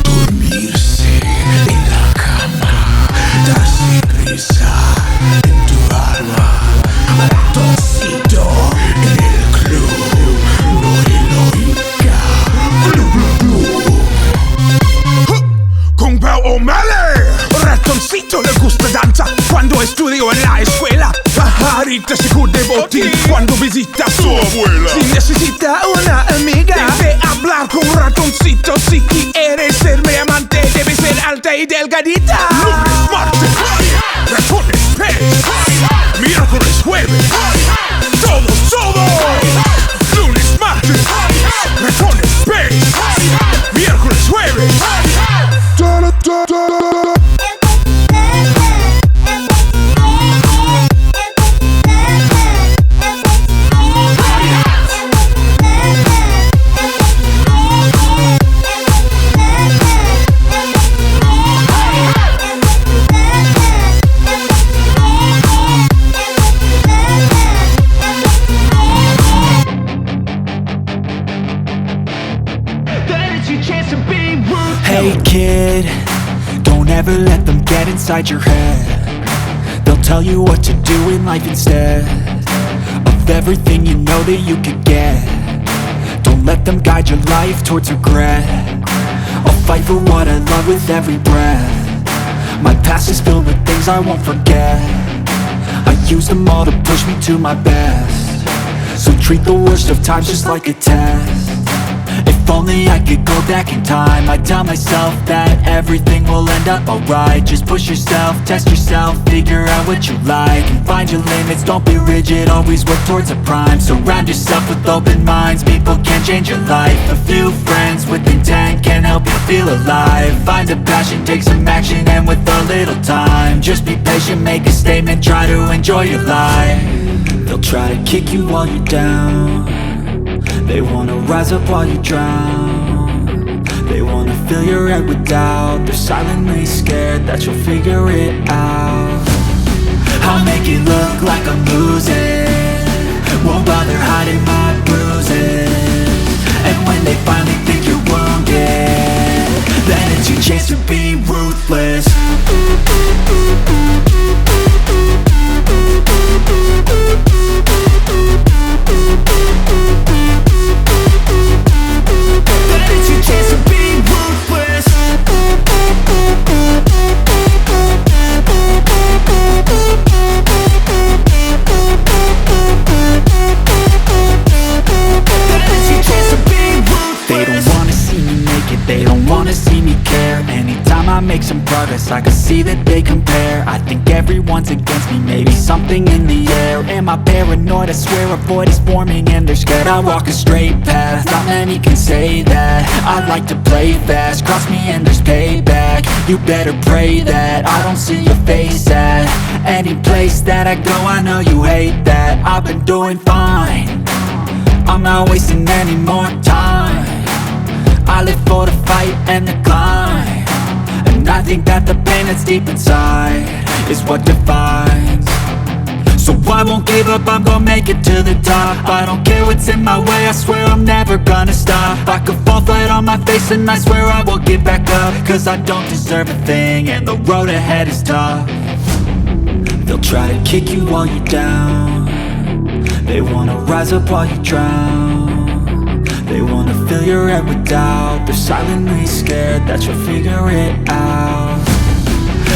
Dormirse en la cama, darse prisa en tu alma, ratoncito en el club, no heroica, blu blu blu. Con Pao O'Malley, ratoncito le gusta danza cuando estudio en la escuela. Pajarita se cubre botín cuando visita a su abuela. Si necesita una amiga, debe hablar con ratoncito. Si quieres ser mi amante, debe ser alta y delgadita. Lunes, martes, ratones, pez. Miércoles, jueves, todo. Lunes, martes, ratones, pez. Miércoles, jueves. Hey kid, don't ever let them get inside your head. They'll tell you what to do in life instead of everything you know that you could get. Don't let them guide your life towards regret. I'll fight for what I love with every breath. My past is filled with things I won't forget. I use them all to push me to my best. So treat the worst of times just like a test. If only I could go back in time, I'd tell myself that everything will end up alright. Just push yourself, test yourself, figure out what you like, and find your limits, don't be rigid, always work towards a prime. Surround yourself with open minds, people can change your life. A few friends with intent can help you feel alive. Find a passion, take some action, and with a little time, just be patient, make a statement, try to enjoy your life. They'll try to kick you while you're down. They wanna rise up while you drown. They wanna fill your head with doubt. They're silently scared that you'll figure it out. I'll make it look like I'm losing, won't bother hiding my bruises. And when they finally think you're wounded, then it's your chance to be ruthless. They don't wanna see me care. Anytime I make some progress, I can see that they compare. I think everyone's against me, maybe something in the air. Am I paranoid? I swear a void is forming and they're scared. I walk a straight path, not many can say that. I like to play fast, cross me and there's payback. You better pray that I don't see your face at any place that I go. I know you hate that. I've been doing fine, I'm not wasting any more time. I live for the fight and the climb, and I think that the pain that's deep inside is what defines. So I won't give up, I'm gonna make it to the top. I don't care what's in my way, I swear I'm never gonna stop. I could fall flat on my face and I swear I will get back up, cause I don't deserve a thing and the road ahead is tough. They'll try to kick you while you're down. They wanna rise up while you drown. They wanna fill your head with doubt. They're silently scared that you'll figure it out.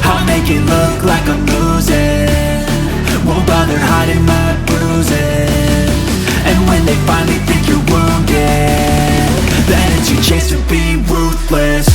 I'll make it look like I'm losing, won't bother hiding my bruises. And when they finally think you're wounded, then it's your chance to be ruthless.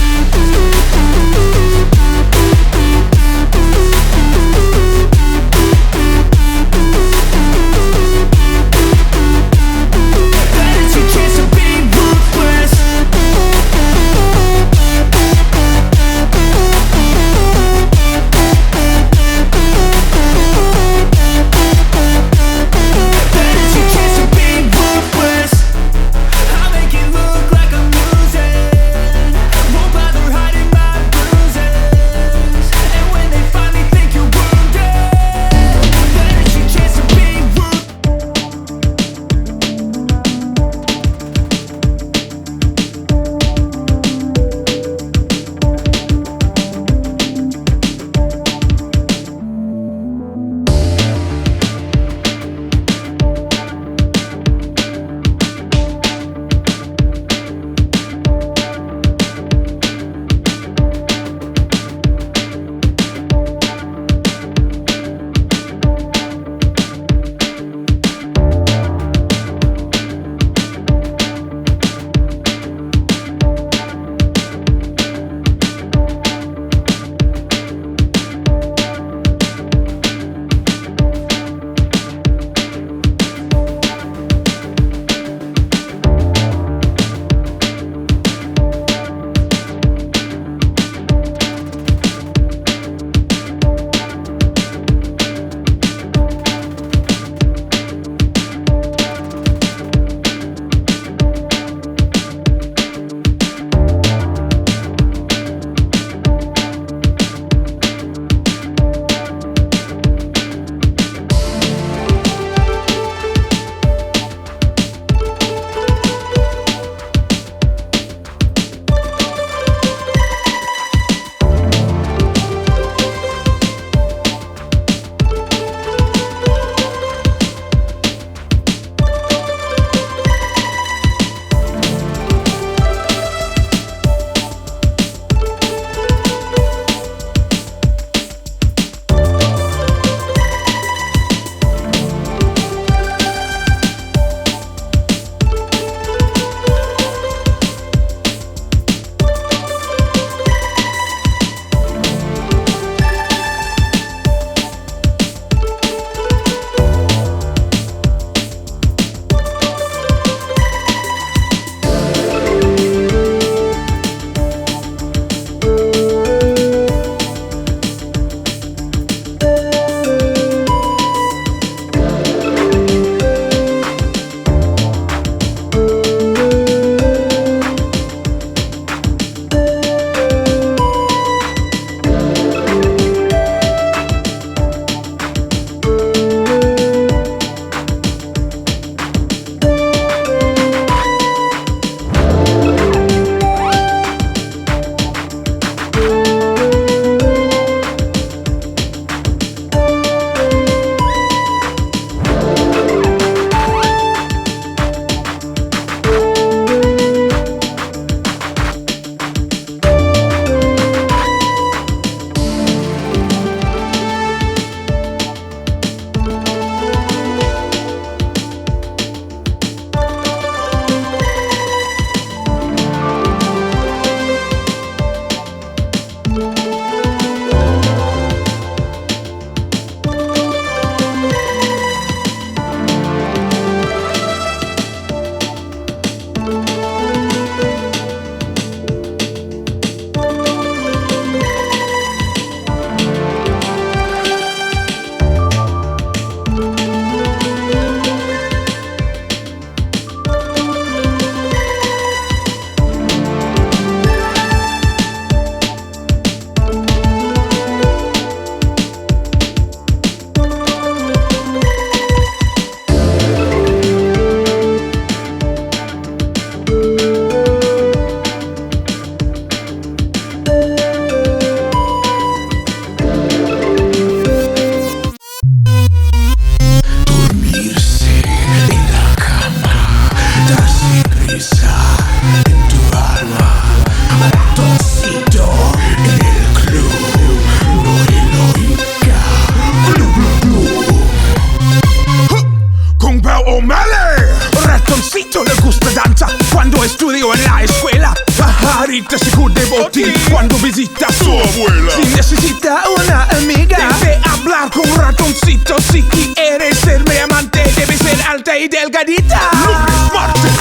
danza cuando estudio en la escuela. Pajarita se cude botín cuando visita a su abuela. Si necesita una amiga, debe hablar con un ratoncito. Si quieres ser mi amante, debe ser alta y delgadita. Lunes, martes,